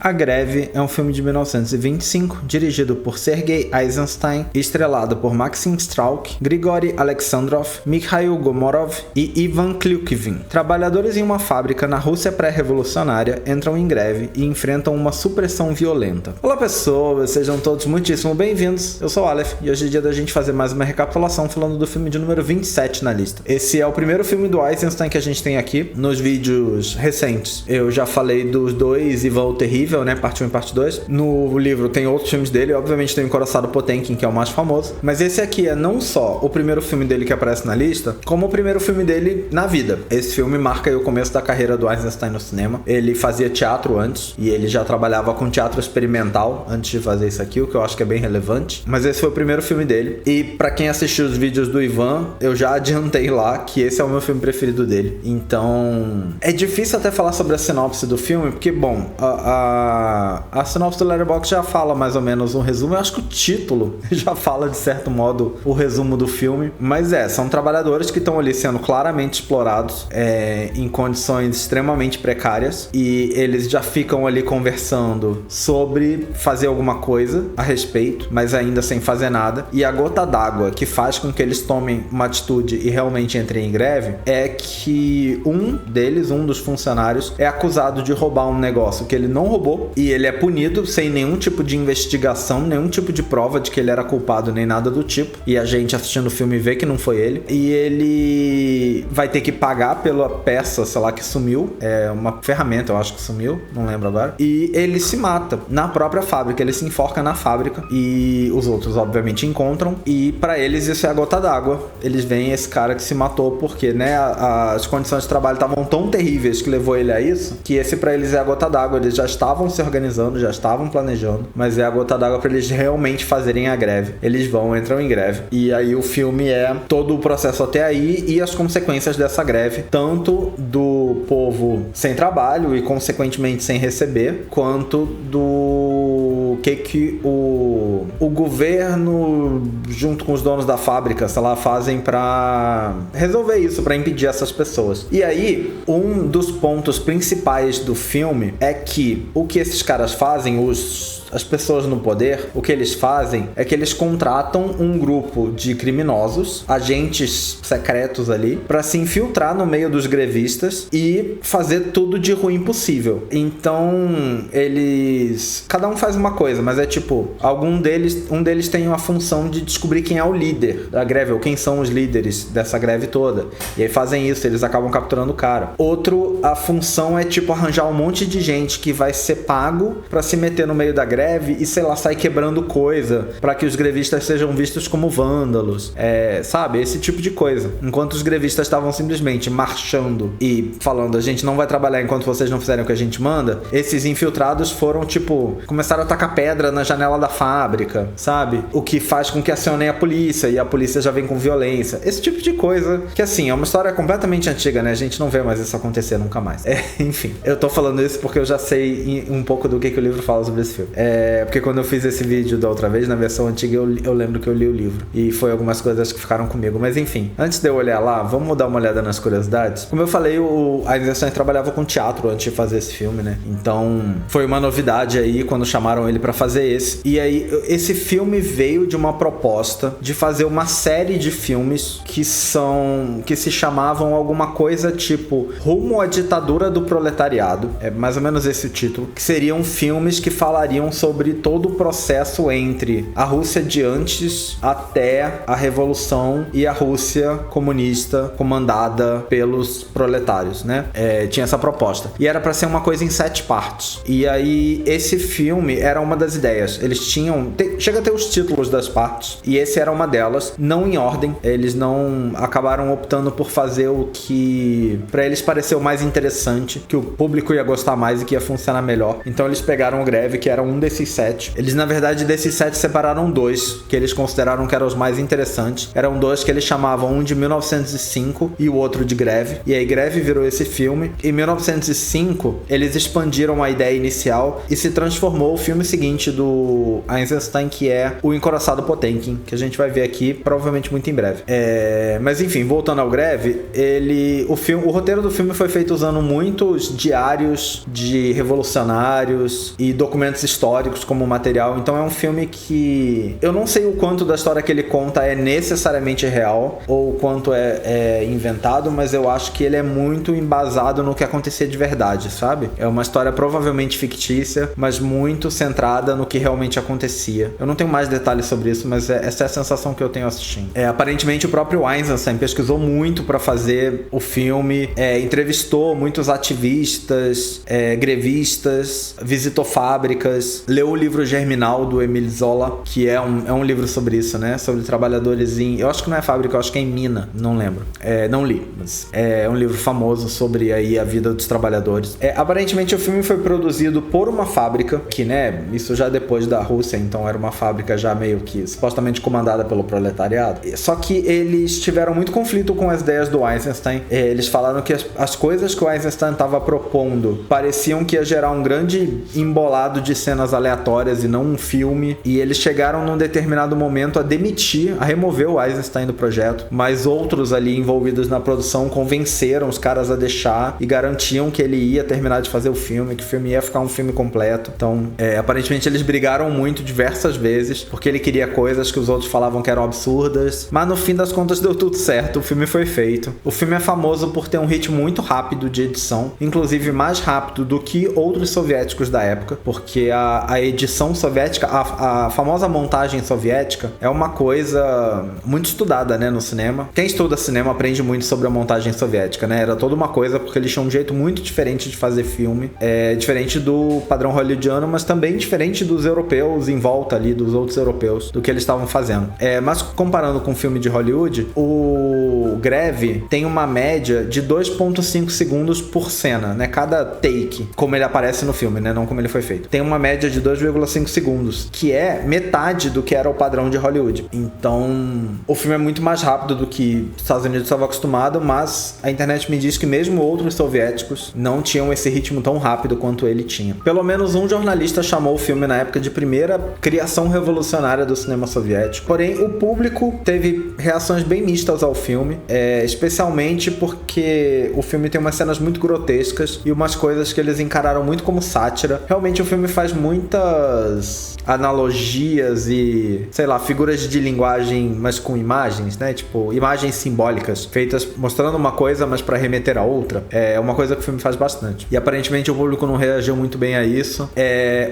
A Greve é um filme de 1925, dirigido por Sergei Eisenstein, estrelado por Maxim Strauk, Grigory Alexandrov, Mikhail Gomorov e Ivan Klyukivin. Trabalhadores em uma fábrica na Rússia pré-revolucionária entram em greve e enfrentam uma supressão violenta. Olá pessoas, sejam todos muitíssimo bem-vindos. Eu sou o Aleph e hoje é dia da gente fazer mais uma recapitulação falando do filme de número 27 na lista. Esse é o primeiro filme do Eisenstein que a gente tem aqui. Nos vídeos recentes eu já falei dos dois Ivan o Terrível, né? Parte 1 e parte 2. No livro tem outros filmes dele, obviamente tem o Encoraçado Potemkin, que é o mais famoso. Mas esse aqui é não só o primeiro filme dele que aparece na lista, como o primeiro filme dele na vida. Esse filme marca aí o começo da carreira do Eisenstein no cinema. Ele fazia teatro antes, e ele já trabalhava com teatro experimental antes de fazer isso aqui, o que eu acho que é bem relevante. Mas esse foi o primeiro filme dele. E pra quem assistiu os vídeos do Ivan, eu já adiantei lá que esse é o meu filme preferido dele. Então, é difícil até falar sobre a sinopse do filme, porque, bom, a sinopse do Letterboxd já fala mais ou menos um resumo. Eu acho que o título já fala, de certo modo, o resumo do filme. Mas são trabalhadores que estão ali sendo claramente explorados em condições extremamente precárias. E eles já ficam ali conversando sobre fazer alguma coisa a respeito, mas ainda sem fazer nada. E a gota d'água que faz com que eles tomem uma atitude e realmente entrem em greve é que um dos funcionários, é acusado de roubar um negócio que ele não roubou, e ele é punido sem nenhum tipo de investigação, nenhum tipo de prova de que ele era culpado, nem nada do tipo, e a gente assistindo o filme vê que não foi ele, e ele vai ter que pagar pela peça, sei lá, que sumiu, uma ferramenta, eu acho que sumiu, não lembro agora, e ele se mata na própria fábrica, ele se enforca na fábrica, e os outros obviamente encontram, e pra eles isso é a gota d'água. Eles veem esse cara que se matou porque, né, as condições de trabalho estavam tão terríveis que levou ele a isso, que esse pra eles é a gota d'água. Eles já estavam se organizando, já estavam planejando, mas é a gota d'água pra eles realmente fazerem a greve. Eles entram em greve. E aí o filme é todo o processo até aí e as consequências dessa greve, tanto do povo sem trabalho e consequentemente sem receber, quanto do que o governo, junto com os donos da fábrica, sei lá, fazem pra resolver isso, pra impedir essas pessoas. E aí, um dos pontos principais do filme é que o que esses caras fazem, as pessoas no poder, o que eles fazem é que eles contratam um grupo de criminosos, agentes secretos ali, pra se infiltrar no meio dos grevistas e fazer tudo de ruim possível. Então, cada um faz uma coisa, mas é tipo, um deles tem uma função de descobrir quem é o líder da greve, ou quem são os líderes dessa greve toda. E aí fazem isso, eles acabam capturando o cara. Outro, a função é tipo arranjar um monte de gente que vai ser pago pra se meter no meio da greve e, sei lá, sai quebrando coisa pra que os grevistas sejam vistos como vândalos, sabe? Esse tipo de coisa. Enquanto os grevistas estavam simplesmente marchando e falando, a gente não vai trabalhar enquanto vocês não fizerem o que a gente manda, esses infiltrados foram, tipo, começaram a tacar pedra na janela da fábrica, sabe? O que faz com que acionem a polícia, e a polícia já vem com violência. Esse tipo de coisa, que assim, é uma história completamente antiga, né? A gente não vê mais isso acontecer nunca mais. Enfim, eu tô falando isso porque eu já sei um pouco do que o livro fala sobre esse filme. Porque quando eu fiz esse vídeo da outra vez, na versão antiga, eu lembro que eu li o livro. E foi algumas coisas que ficaram comigo. Mas enfim, antes de eu olhar lá, vamos dar uma olhada nas curiosidades. Como eu falei, o Eisenstein trabalhava com teatro antes de fazer esse filme, né? Então, foi uma novidade aí quando chamaram ele pra fazer esse. E aí, esse filme veio de uma proposta de fazer uma série de filmes que se chamavam alguma coisa tipo Rumo à Ditadura do Proletariado. É mais ou menos esse o título. Que seriam filmes que falariam sobre todo o processo entre a Rússia de antes até a Revolução e a Rússia comunista comandada pelos proletários, né? Tinha essa proposta. E era pra ser uma coisa em 7 partes. E aí, esse filme era uma das ideias. Eles tinham... Chega a ter os títulos das partes. E esse era uma delas. Não em ordem. Eles não... acabaram optando por fazer o que pra eles pareceu mais interessante, que o público ia gostar mais e que ia funcionar melhor. Então eles pegaram o Greve, que era um desses 7. Eles, na verdade, desses 7 separaram 2, que eles consideraram que eram os mais interessantes. Eram 2 que eles chamavam, um de 1905 e o outro de Greve. E aí Greve virou esse filme. Em 1905, eles expandiram a ideia inicial e se transformou. O filme se seguinte do Eisenstein, que é o Encoraçado Potemkin, que a gente vai ver aqui provavelmente muito em breve. Mas enfim, voltando ao Greve, o roteiro do filme foi feito usando muitos diários de revolucionários e documentos históricos como material. Então é um filme que eu não sei o quanto da história que ele conta é necessariamente real ou o quanto é inventado, mas eu acho que ele é muito embasado no que acontecia de verdade, sabe? É uma história provavelmente fictícia, mas muito centrada no que realmente acontecia. Eu não tenho mais detalhes sobre isso, mas essa é a sensação que eu tenho assistindo. Aparentemente o próprio Eisenstein pesquisou muito para fazer o filme, entrevistou muitos ativistas, grevistas, visitou fábricas, leu o livro Germinal do Émile Zola, que é um livro sobre isso, né? Sobre trabalhadores eu acho que não é fábrica, eu acho que é em mina, não lembro. Não li, mas é um livro famoso sobre aí a vida dos trabalhadores. Aparentemente o filme foi produzido por uma fábrica, que, né, isso já depois da Rússia, então era uma fábrica já meio que supostamente comandada pelo proletariado. Só que eles tiveram muito conflito com as ideias do Eisenstein. Eles falaram que as coisas que o Eisenstein estava propondo pareciam que ia gerar um grande embolado de cenas aleatórias e não um filme. E eles chegaram num determinado momento a remover o Eisenstein do projeto, mas outros ali envolvidos na produção convenceram os caras a deixar e garantiam que ele ia terminar de fazer o filme, que o filme ia ficar um filme completo. Então, aparentemente eles brigaram muito diversas vezes, porque ele queria coisas que os outros falavam que eram absurdas, mas no fim das contas deu tudo certo, o filme foi feito. O filme é famoso por ter um ritmo muito rápido de edição, inclusive mais rápido do que outros soviéticos da época, porque a edição soviética, a famosa montagem soviética, é uma coisa muito estudada, né, no cinema. Quem estuda cinema aprende muito sobre a montagem soviética, né? Era toda uma coisa, porque eles tinham um jeito muito diferente de fazer filme, diferente do padrão hollywoodiano, mas também diferente dos europeus em volta ali, dos outros europeus, do que eles estavam fazendo. Mas comparando com o filme de Hollywood, o Greve tem uma média de 2,5 segundos por cena, né? Cada take, como ele aparece no filme, né? Não como ele foi feito. Tem uma média de 2,5 segundos, que é metade do que era o padrão de Hollywood. Então, o filme é muito mais rápido do que os Estados Unidos estavam acostumados, mas a internet me diz que mesmo outros soviéticos não tinham esse ritmo tão rápido quanto ele tinha. Pelo menos um jornalista chamou o filme na época de primeira criação revolucionária do cinema soviético. Porém, o público teve reações bem mistas ao filme, especialmente porque o filme tem umas cenas muito grotescas e umas coisas que eles encararam muito como sátira. Realmente o filme faz muitas analogias e, sei lá, figuras de linguagem, mas com imagens, né? Tipo, imagens simbólicas, feitas mostrando uma coisa, mas pra remeter a outra. É uma coisa que o filme faz bastante. E aparentemente o público não reagiu muito bem a isso.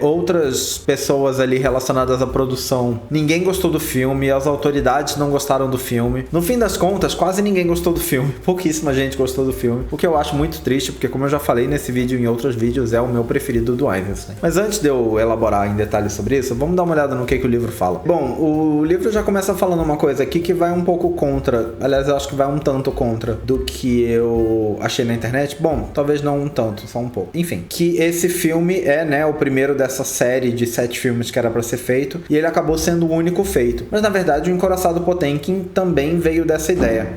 Outras pessoas ali relacionadas à produção, ninguém gostou do filme, as autoridades não gostaram do filme. No fim das contas, quase ninguém gostou do filme. Pouquíssima gente gostou do filme. O que eu acho muito triste, porque como eu já falei nesse vídeo e em outros vídeos, é o meu preferido do Eisenstein. Mas antes de eu elaborar em detalhes sobre isso, vamos dar uma olhada no que o livro fala. Bom, o livro já começa falando uma coisa aqui que vai um pouco contra, aliás, eu acho que vai um tanto contra do que eu achei na internet. Bom, talvez não um tanto, só um pouco. Enfim, que esse filme é, né, o primeiro dessa série de 7 filmes que era pra ser feito, e ele acabou sendo o único feito. Mas na verdade o Encoraçado Potemkin também veio dessa ideia.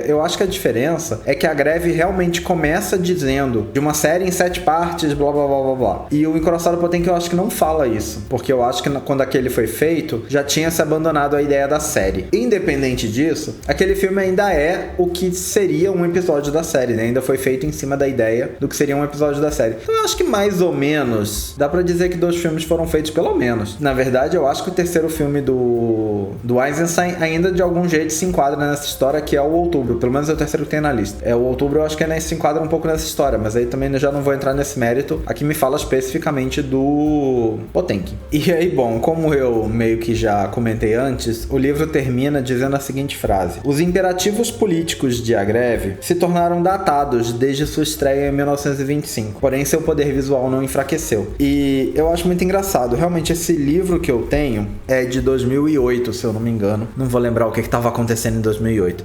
Eu acho que a diferença é que a Greve realmente começa dizendo de uma série em 7 partes, blá blá blá blá blá. E o Encoraçado Potemkin eu acho que não fala isso, porque eu acho que quando aquele foi feito, já tinha se abandonado a ideia da série. Independente disso, aquele filme ainda é o que seria um episódio da série, né? Ainda foi feito em cima da ideia do que seria um episódio da série. Então eu acho que mais ou menos, dá pra dizer que 2 filmes foram feitos pelo menos. Na verdade, eu acho que o terceiro filme do Eisenstein ainda de algum jeito se enquadra nessa história, que é o Outubro. Pelo menos é o terceiro que tem na lista. O Outubro eu acho que se enquadra um pouco nessa história, mas aí também eu já não vou entrar nesse mérito. Aqui me fala especificamente do Potemkin. E aí, bom, como eu meio que já comentei antes, o livro termina dizendo a seguinte frase: os imperativos políticos de A Greve se tornaram datados desde sua estreia em 1925, porém seu poder visual não enfraqueceu. E eu acho muito engraçado, realmente esse livro que eu tenho é de 2008, se eu não me engano, não vou lembrar o que estava acontecendo em 2008.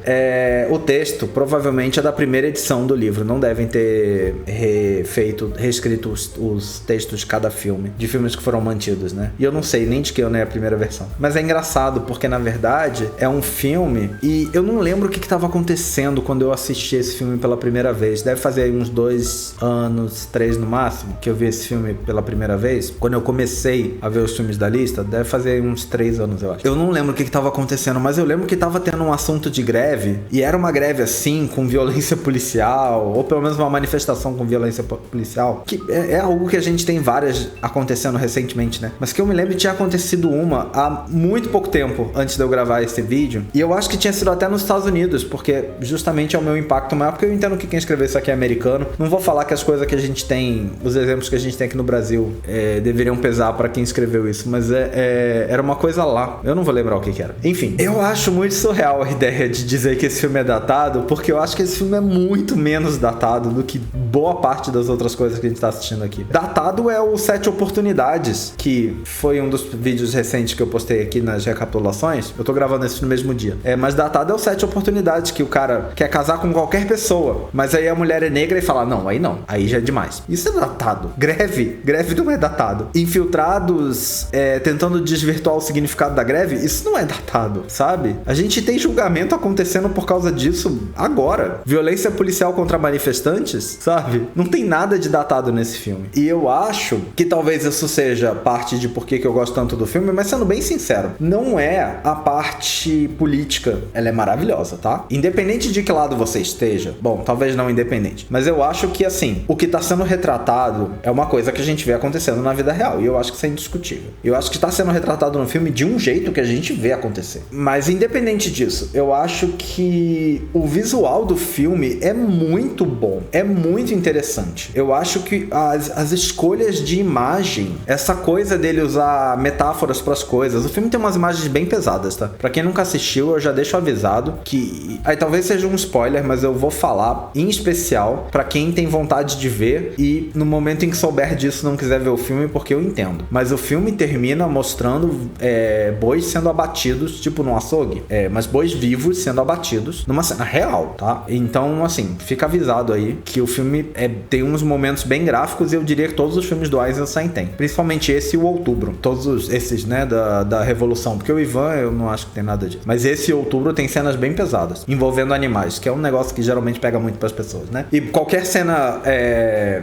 O texto provavelmente é da primeira edição do livro, não devem ter reescrito os textos de cada filme, de filmes que foram mantidos, né? E eu não sei nem de que é a primeira versão. Mas é engraçado, porque na verdade é um filme, e eu não lembro o que estava acontecendo quando eu assisti esse filme pela primeira vez. Deve fazer aí uns 2 anos, 3 no máximo. máximo que eu vi esse filme pela primeira vez, quando eu comecei a ver os filmes da lista, deve fazer uns 3 anos, eu acho. Eu não lembro o que tava acontecendo, mas eu lembro que tava tendo um assunto de greve, e era uma greve assim, com violência policial, ou pelo menos uma manifestação com violência policial, que é algo que a gente tem várias acontecendo recentemente, né? Mas que eu me lembro que tinha acontecido uma há muito pouco tempo antes de eu gravar esse vídeo, e eu acho que tinha sido até nos Estados Unidos, porque justamente é o meu impacto maior, porque eu entendo que quem escreveu isso aqui é americano. Não vou falar que as coisas que a gente tem, os exemplos que a gente tem aqui no Brasil deveriam pesar pra quem escreveu isso, mas era uma coisa lá, eu não vou lembrar o que era. Enfim, eu acho muito surreal a ideia de dizer que esse filme é datado, porque eu acho que esse filme é muito menos datado do que boa parte das outras coisas que a gente tá assistindo aqui. Datado é o 7 Oportunidades, que foi um dos vídeos recentes que eu postei aqui nas recapitulações. Eu tô gravando isso no mesmo dia. Mas datado é o 7 Oportunidades, que o cara quer casar com qualquer pessoa, mas aí a mulher é negra e fala, não, aí já é demais. Isso é datado. Greve não é datado. Infiltrados tentando desvirtuar o significado da greve, isso não é datado, sabe? A gente tem julgamento acontecendo por causa disso agora. Violência policial contra manifestantes, sabe? Não tem nada de datado nesse filme. E eu acho que talvez isso seja parte de por que eu gosto tanto do filme, mas sendo bem sincero, não é a parte política. Ela é maravilhosa, tá? Independente de que lado você esteja, bom, talvez não independente, mas eu acho que, assim, o que tá sendo retratado é uma coisa que a gente vê acontecendo na vida real, e eu acho que isso é indiscutível. Eu acho que tá sendo retratado no filme de um jeito que a gente vê acontecer. Mas independente disso, eu acho que o visual do filme é muito bom, é muito interessante. Eu acho que as escolhas de imagem, essa coisa dele usar metáforas pras coisas, o filme tem umas imagens bem pesadas, tá? Pra quem nunca assistiu, eu já deixo avisado que... Aí talvez seja um spoiler, mas eu vou falar em especial pra quem tem vontade de ver e no momento em que souber disso não quiser ver o filme, porque eu entendo. Mas o filme termina mostrando bois sendo abatidos, tipo num açougue, mas bois vivos sendo abatidos numa cena real, tá? Então, assim, fica avisado aí que o filme tem uns momentos bem gráficos, e eu diria que todos os filmes do Eisenstein tem. Principalmente esse e o Outubro. Todos esses, né, da Revolução. Porque o Ivan, eu não acho que tem nada disso. Mas esse Outubro tem cenas bem pesadas, envolvendo animais, que é um negócio que geralmente pega muito pras pessoas, né? E qualquer cena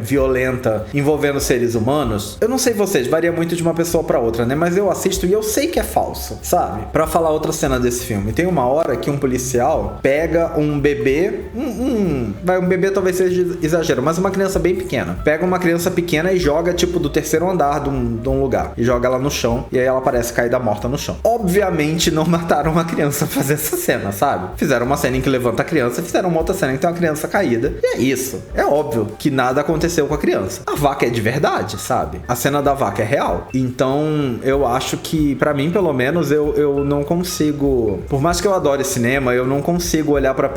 violenta envolvendo seres humanos, eu não sei vocês, varia muito de uma pessoa pra outra, né? Mas eu assisto e eu sei que é falso, sabe? Pra falar outra cena desse filme, tem uma hora que um policial pega um bebê, um bebê talvez seja exagero, mas uma criança bem pequena. Pega uma criança pequena e joga, tipo, do terceiro andar de um lugar. E joga ela no chão, e aí ela parece caída morta no chão. Obviamente não mataram uma criança pra fazer essa cena, sabe? Fizeram uma cena em que levanta a criança, fizeram uma outra cena em que tem uma criança caída, e é isso. É óbvio que nada aconteceu com a criança. A vaca é de verdade, sabe? A cena da vaca é real. Então, eu acho que, pra mim, pelo menos, eu não consigo... Por mais que eu adore cinema, eu não consigo olhar pra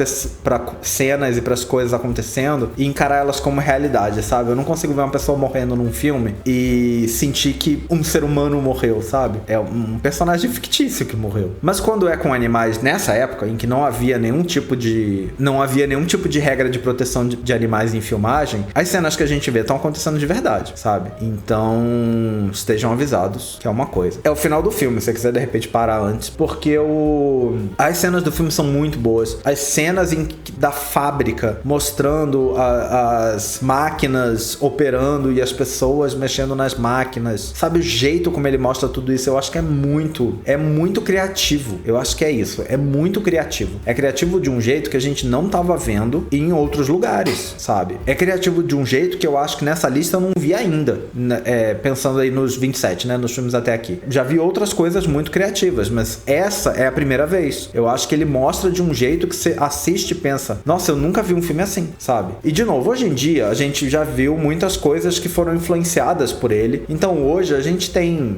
cenas e pras coisas acontecendo e encarar elas como realidade, sabe? Eu não consigo ver uma pessoa morrendo num filme e sentir que um ser humano morreu, sabe? É um personagem fictício que morreu. Mas quando é com animais, nessa época, em que não havia nenhum tipo de regra de proteção de animais em filmagem, as cenas que a gente vê estão acontecendo de verdade, sabe? Então, estejam avisados que é uma coisa. É o final do filme, se você quiser de repente parar antes, porque as cenas do filme são muito boas. As cenas da fábrica mostrando as máquinas operando e as pessoas mexendo nas máquinas, sabe? O jeito como ele mostra tudo isso, eu acho que é muito criativo. Eu acho que é isso, é muito criativo. É criativo de um jeito que a gente não tava vendo em outros lugares, sabe? É criativo de um jeito que eu acho que nessa lista eu não vi ainda, pensando aí nos 27, né, nos filmes até aqui. Já vi outras coisas muito criativas, mas essa é a primeira vez. Eu acho que ele mostra de um jeito que você assiste e pensa, nossa, eu nunca vi um filme assim, sabe? E de novo, hoje em dia a gente já viu muitas coisas que foram influenciadas por ele, então hoje a gente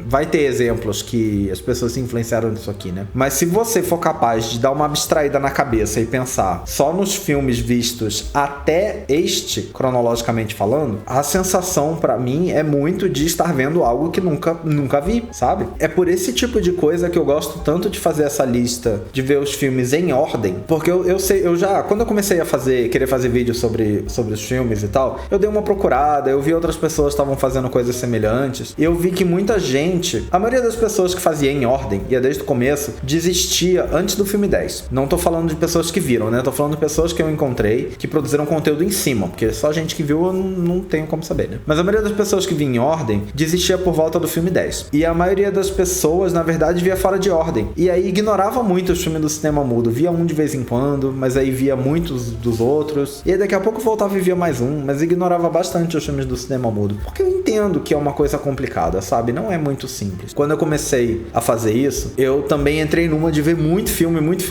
vai ter exemplos que as pessoas se influenciaram nisso aqui, né? Mas se você for capaz de dar uma abstraída na cabeça e pensar só nos filmes vistos até este, cronologicamente falando, a sensação pra mim é muito de estar vendo algo que nunca vi, sabe? É por esse tipo de coisa que eu gosto tanto de fazer essa lista, de ver os filmes em ordem, porque eu já, quando eu comecei a querer fazer vídeo sobre os filmes e tal, eu dei uma procurada, eu vi outras pessoas que estavam fazendo coisas semelhantes, e eu vi que muita gente, a maioria das pessoas que fazia em ordem, ia desde o começo, desistia antes do filme 10. Não tô falando de pessoas que viram, né? Tô falando de pessoas que eu encontrei, que produziram conteúdo em cima, porque só gente que viu eu não tenho como saber, né? Mas a maioria das pessoas que vinha em ordem desistia por volta do filme 10. E a maioria das pessoas, na verdade, via fora de ordem. E aí ignorava muito os filmes do cinema mudo. Via um de vez em quando, mas aí via muitos dos outros. E aí daqui a pouco voltava e via mais um, mas ignorava bastante os filmes do cinema mudo. Porque eu entendo que é uma coisa complicada, sabe? Não é muito simples. Quando eu comecei a fazer isso, eu também entrei numa de ver muito filme. Muitos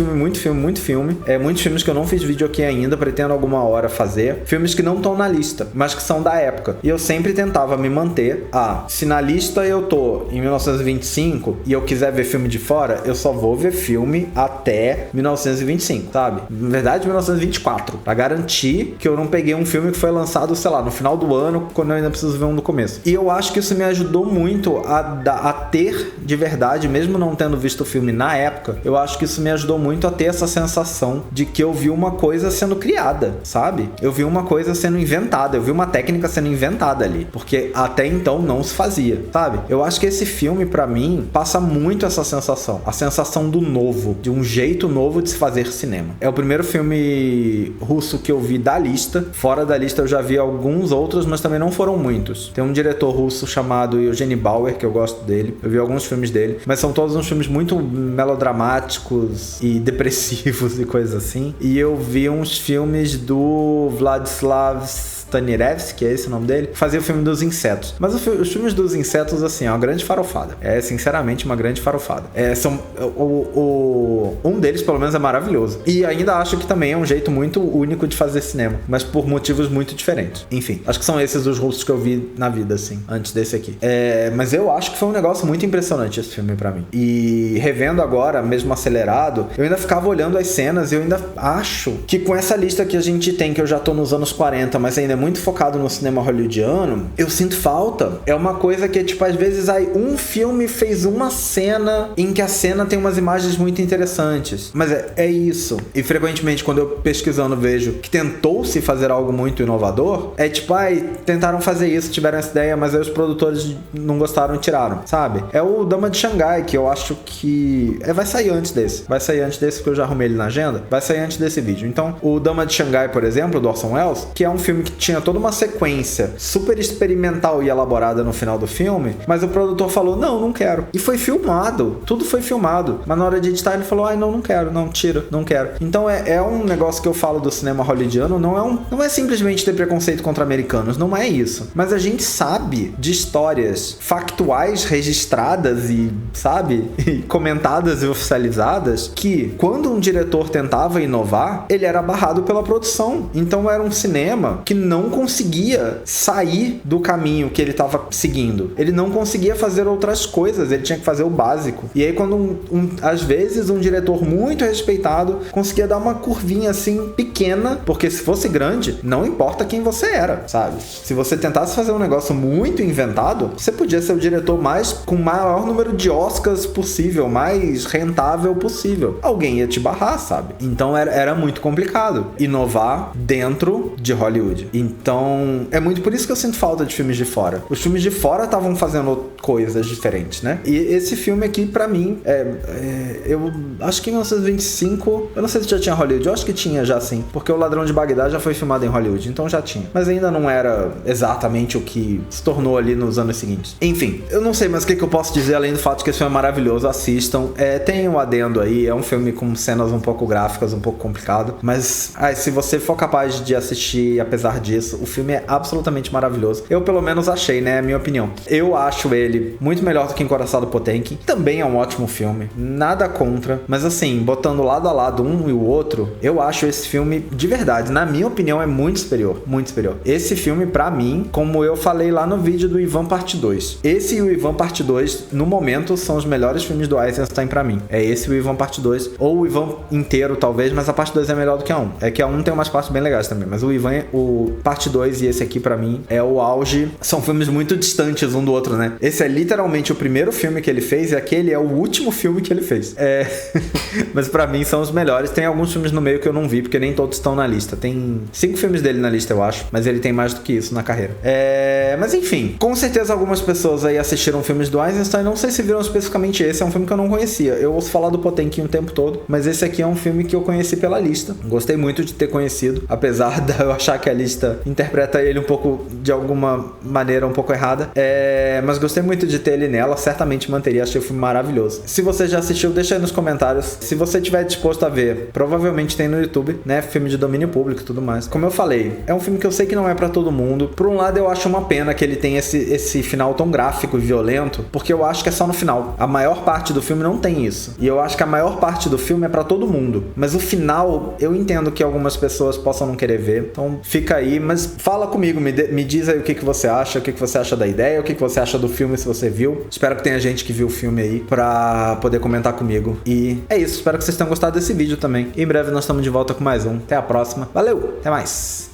filmes que eu não fiz vídeo aqui ainda, pretendo alguma hora fazer. Filmes que não estão na lista, mas que são da época. E eu sempre tentava me manter. Se na lista eu tô em 1925 e eu quiser ver filme de fora, eu só vou ver filme até 1925, sabe? Na verdade, 1924. Pra garantir que eu não peguei um filme que foi lançado, sei lá, no final do ano, quando eu ainda preciso ver um no começo. E eu acho que isso me ajudou muito a ter, de verdade, mesmo não tendo visto o filme na época, eu acho que isso me ajudou muito a ter essa sensação de que eu vi uma coisa sendo criada, sabe? Eu vi uma coisa sendo inventada, eu vi uma técnica sendo inventada ali, porque até então não se fazia, sabe? Eu acho que esse filme, pra mim, passa muito essa sensação, a sensação do novo, de um jeito novo de se fazer cinema. É o primeiro filme russo que eu vi da lista. Fora da lista eu já vi alguns outros, mas também não foram muitos. Tem um diretor russo chamado Eugene Bauer, que eu gosto dele, eu vi alguns filmes dele, mas são todos uns filmes muito melodramáticos e depressivos e coisas assim. E eu vi uns filmes do Vladislav Stanirevski, é esse o nome dele, fazia o filme dos insetos. Mas os filmes dos insetos, assim, é uma grande farofada. É, sinceramente, uma grande farofada. Um deles, pelo menos, é maravilhoso. E ainda acho que também é um jeito muito único de fazer cinema, mas por motivos muito diferentes. Enfim, acho que são esses os russos que eu vi na vida, assim, antes desse aqui. Mas eu acho que foi um negócio muito impressionante esse filme pra mim. E revendo agora, mesmo acelerado, eu ainda ficava olhando as cenas e eu ainda acho que com essa lista que a gente tem, que eu já tô nos anos 40, mas ainda é muito focado no cinema hollywoodiano, eu sinto falta. É uma coisa que, tipo, às vezes aí um filme fez uma cena em que a cena tem umas imagens muito interessantes. Mas é isso. E frequentemente, quando eu pesquisando vejo que tentou-se fazer algo muito inovador, é tipo, tentaram fazer isso, tiveram essa ideia, mas aí os produtores não gostaram e tiraram, sabe? É o Dama de Xangai, que eu acho que vai sair antes desse. Vai sair antes desse, porque eu já arrumei ele na agenda. Vai sair antes desse vídeo. Então, o Dama de Xangai, por exemplo, do Orson Welles, que é um filme que tinha toda uma sequência super experimental e elaborada no final do filme, mas o produtor falou, não quero. E foi filmado, tudo foi filmado. Mas na hora de editar ele falou, não quero, não, tira, não quero. Então é um negócio que eu falo do cinema hollywoodiano, não é simplesmente ter preconceito contra americanos, não é isso. Mas a gente sabe de histórias factuais registradas e, sabe, e comentadas e oficializadas, que quando um diretor tentava inovar, ele era barrado pela produção. Então era um cinema que não conseguia sair do caminho que ele estava seguindo. Ele não conseguia fazer outras coisas, ele tinha que fazer o básico. E aí quando às vezes um diretor muito respeitado conseguia dar uma curvinha assim pequena, porque se fosse grande, não importa quem você era, sabe? Se você tentasse fazer um negócio muito inventado, você podia ser o diretor com o maior número de Oscars possível, mais rentável possível. Alguém ia te barrar, sabe? Então era muito complicado inovar dentro de Hollywood. Então, é muito por isso que eu sinto falta de filmes de fora. Os filmes de fora estavam fazendo coisas diferentes, né? E esse filme aqui, pra mim, eu acho que em 1925, eu não sei se já tinha Hollywood, eu acho que tinha já sim, porque O Ladrão de Bagdá já foi filmado em Hollywood, então já tinha. Mas ainda não era exatamente o que se tornou ali nos anos seguintes. Enfim, eu não sei mais o que eu posso dizer além do fato de que esse filme é maravilhoso, assistam. Tem um adendo aí, é um filme com cenas um pouco gráficas, um pouco complicado, mas se você for capaz de assistir apesar disso, o filme é absolutamente maravilhoso. Eu pelo menos achei, né? É a minha opinião. Eu acho ele muito melhor do que Encoraçado Potemkin. Também é um ótimo filme. Nada contra. Mas assim, botando lado a lado um e o outro, eu acho esse filme, de verdade, na minha opinião, é muito superior. Muito superior. Esse filme, pra mim, como eu falei lá no vídeo do Ivan Parte 2. Esse e o Ivan Parte 2, no momento, são os melhores filmes do Eisenstein pra mim. É esse e o Ivan Parte 2. Ou o Ivan inteiro, talvez, mas a Parte 2 é melhor do que a 1. É que a 1 tem umas partes bem legais também. Mas o Ivan, o Parte 2 e esse aqui, pra mim, é o auge. São filmes muito distantes um do outro, né? Esse é literalmente o primeiro filme que ele fez e aquele é o último filme que ele fez. Mas pra mim são os melhores. Tem alguns filmes no meio que eu não vi, porque nem todos estão na lista. Tem 5 filmes dele na lista, eu acho. Mas ele tem mais do que isso na carreira. Mas enfim, com certeza algumas pessoas aí assistiram filmes do Eisenstein. Não sei se viram especificamente esse. É um filme que eu não conhecia. Eu ouço falar do Potemkin o tempo todo. Mas esse aqui é um filme que eu conheci pela lista. Gostei muito de ter conhecido. Apesar de eu achar que a lista protagonista interpreta ele um pouco, de alguma maneira, um pouco errada. Mas gostei muito de ter ele nela, certamente manteria, achei o filme maravilhoso. Se você já assistiu, deixa aí nos comentários. Se você estiver disposto a ver, provavelmente tem no YouTube, né? Filme de domínio público e tudo mais. Como eu falei, é um filme que eu sei que não é pra todo mundo. Por um lado, eu acho uma pena que ele tem esse final tão gráfico e violento, porque eu acho que é só no final. A maior parte do filme não tem isso. E eu acho que a maior parte do filme é pra todo mundo. Mas o final, eu entendo que algumas pessoas possam não querer ver. Então, fica aí, mas fala comigo, me diz aí o que você acha, o que você acha da ideia, o que você acha do filme, se você viu. Espero que tenha gente que viu o filme aí pra poder comentar comigo. E é isso, espero que vocês tenham gostado desse vídeo também. Em breve nós estamos de volta com mais um. Até a próxima. Valeu, até mais!